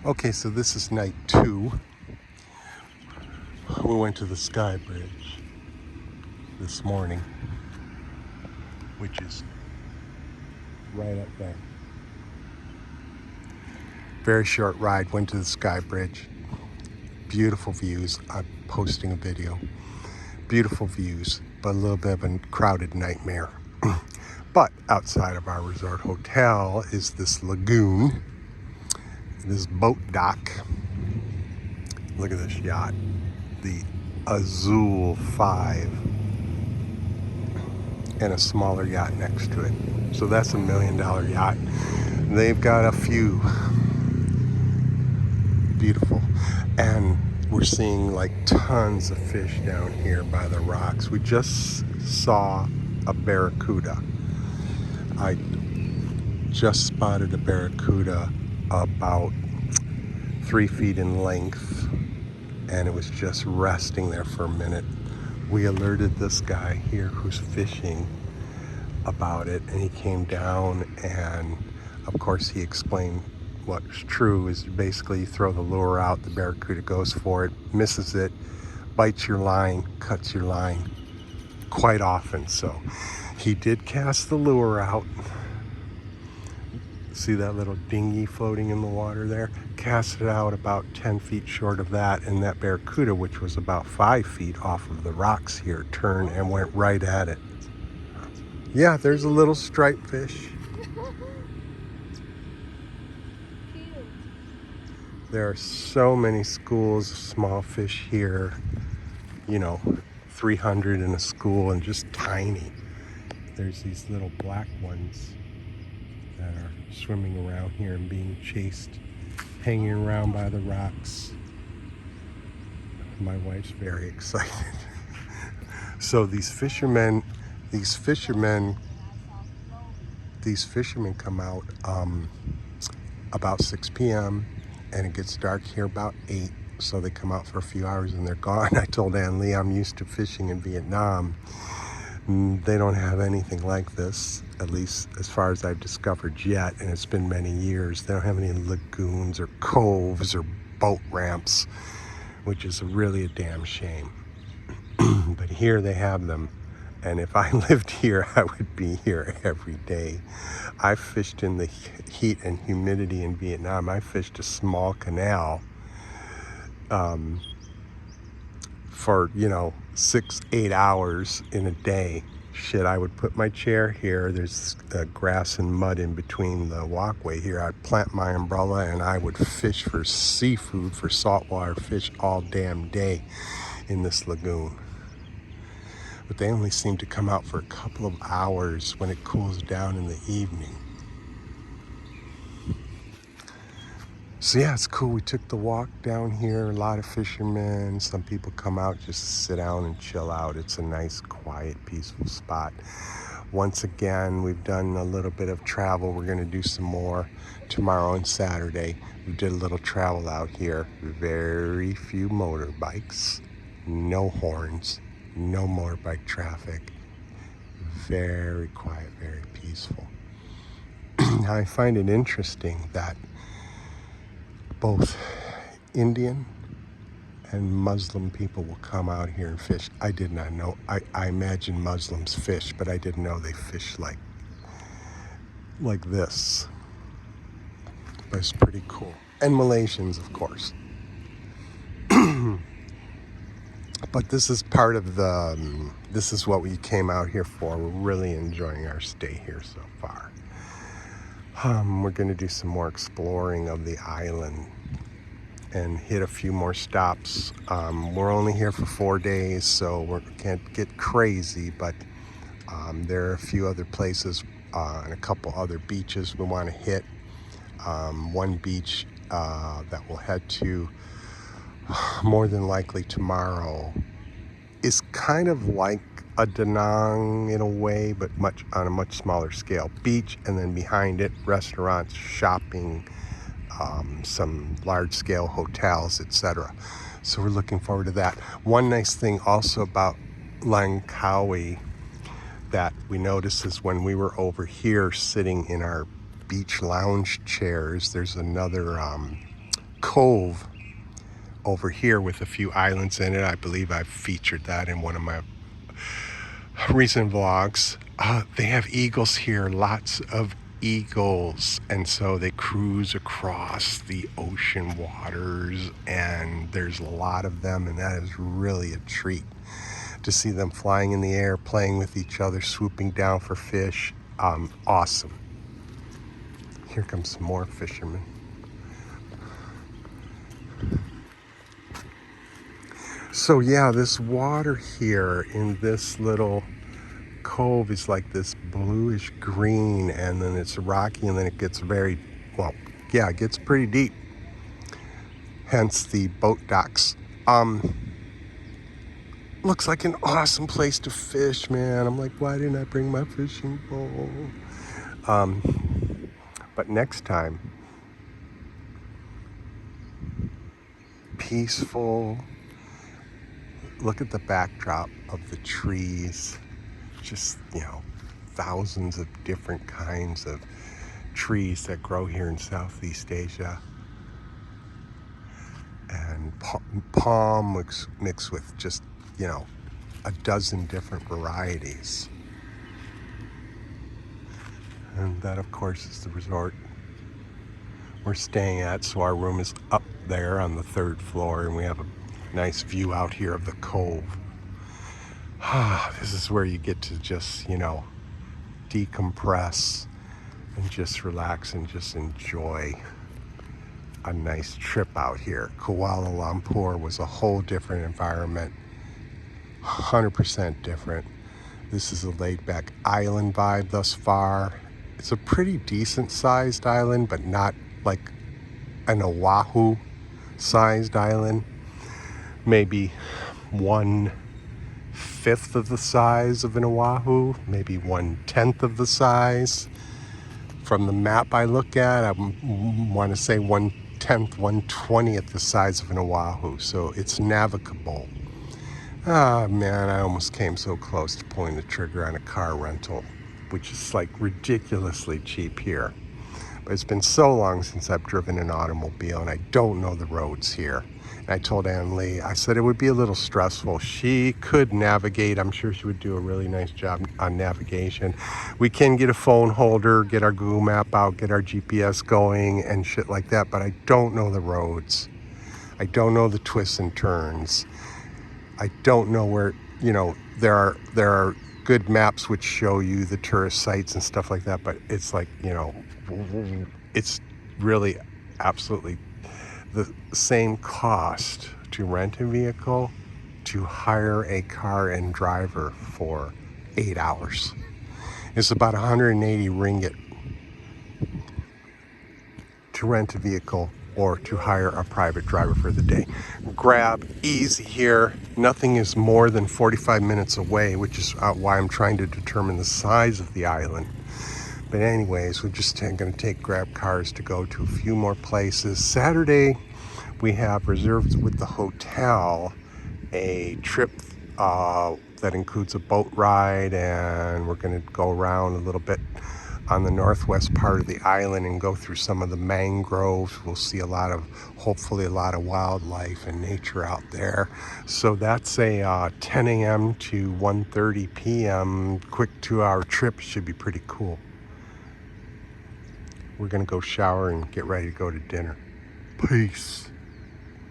Okay, so this is night 2. We went to the Sky Bridge this morning, which is right up there. Very short ride, went to the Sky Bridge. Beautiful views. I'm posting a video. Beautiful views, but a little bit of a crowded nightmare. But outside of our resort hotel is this lagoon, this boat dock. Look at this yacht, the Azul 5, and a smaller yacht next to it. So that's $1 million yacht. They've got a few. Beautiful. And we're seeing like tons of fish down here by the rocks. We just saw a barracuda. I just spotted a barracuda about 3 feet in length, and it was just resting there for a minute. We alerted this guy here who's fishing about it, and he came down, and of course he explained what's true is basically you throw the lure out, the barracuda goes for it, misses it, bites your line, cuts your line quite often. So he did cast the lure out. See that little dinghy floating in the water there? Cast it out about 10 feet short of that, and that barracuda, which was about 5 feet off of the rocks here, turned and went right at it. Yeah, there's a little striped fish. There are so many schools of small fish here, 300 in a school, and just tiny. There's these little black ones that are swimming around here and being chased, hanging around by the rocks. My wife's very excited. So these fishermen come out about 6 p.m. and it gets dark here about 8. So they come out for a few hours and they're gone. I told Ann Lee I'm used to fishing in Vietnam. They don't have anything like this, at least as far as I've discovered yet, and it's been many years. They don't have any lagoons or coves or boat ramps, which is really a damn shame. But here they have them, and if I lived here, I would be here every day. I fished in the heat and humidity in Vietnam. I fished a small canal for 6-8 hours in a day. Shit, I would put my chair here. There's grass and mud in between the walkway here. I'd plant my umbrella and I would fish for seafood, for saltwater fish all damn day in this lagoon. But they only seem to come out for a couple of hours when it cools down in the evening. So yeah, it's cool. We took the walk down here. A lot of fishermen. Some people come out just to sit down and chill out. It's a nice, quiet, peaceful spot. Once again, we've done a little bit of travel. We're going to do some more tomorrow and Saturday. We did a little travel out here. Very few motorbikes. No horns. No motorbike traffic. Very quiet, very peaceful. I find it interesting that both Indian and Muslim people will come out here and fish. I did not know. I imagine Muslims fish, but I didn't know they fish like this. But it's pretty cool. And Malaysians, of course. But this is part of this is what we came out here for. We're really enjoying our stay here so far. We're going to do some more exploring of the island and hit a few more stops. We're only here for 4 days, so we can't get crazy, but there are a few other places and a couple other beaches we want to hit. One beach that we'll head to more than likely tomorrow is kind of like a Da Nang in a way, but on a much smaller scale. Beach, and then behind it, restaurants, shopping, some large-scale hotels, etc. So we're looking forward to that. One nice thing also about Langkawi that we noticed is when we were over here sitting in our beach lounge chairs, there's another cove over here with a few islands in it. I believe I've featured that in one of my recent vlogs. They have eagles here, lots of eagles, and so they cruise across the ocean waters, and there's a lot of them, and that is really a treat to see them flying in the air, playing with each other, swooping down for fish. Awesome. Here comes some more fishermen. So yeah, this water here in this little cove is like this bluish green, and then it's rocky, and then it gets very, well, yeah, it gets pretty deep. Hence the boat docks. Looks like an awesome place to fish, man. I'm like, why didn't I bring my fishing pole? But next time, peaceful. Look at the backdrop of the trees. Just, thousands of different kinds of trees that grow here in Southeast Asia. And palm mixed with just, a dozen different varieties. And that, of course, is the resort we're staying at. So our room is up there on the 3rd floor, and we have a nice view out here of the cove. This is where you get to just, decompress and just relax and just enjoy a nice trip out here. Kuala Lumpur was a whole different environment, 100% different. This is a laid-back island vibe thus far. It's a pretty decent sized island, but not like an Oahu sized island. Maybe 1/5 of the size of an Oahu, maybe 1/10 of the size. From the map I look at, I want to say 1/10, 1/20th the size of an Oahu, so it's navigable. Ah, man, I almost came so close to pulling the trigger on a car rental, which is like ridiculously cheap here. But it's been so long since I've driven an automobile, and I don't know the roads here. And I told Ann Lee, I said it would be a little stressful. She could navigate. I'm sure she would do a really nice job on navigation. We can get a phone holder, get our Google map out, get our GPS going and shit like that, but I don't know the roads. I don't know the twists and turns. I don't know where, there are good maps which show you the tourist sites and stuff like that, but it's like, it's really absolutely the same cost to rent a vehicle, to hire a car and driver for 8 hours. It's about 180 ringgit to rent a vehicle or to hire a private driver for the day. Grab, easy here. Nothing is more than 45 minutes away, which is why I'm trying to determine the size of the island. But anyways, we're just going to take Grab cars to go to a few more places. Saturday, we have reserved with the hotel a trip that includes a boat ride, and we're going to go around a little bit on the northwest part of the island and go through some of the mangroves. We'll see hopefully a lot of wildlife and nature out there. So that's a 10 a.m. to 1:30 p.m. quick 2-hour trip. Should be pretty cool. We're gonna go shower and get ready to go to dinner. Peace.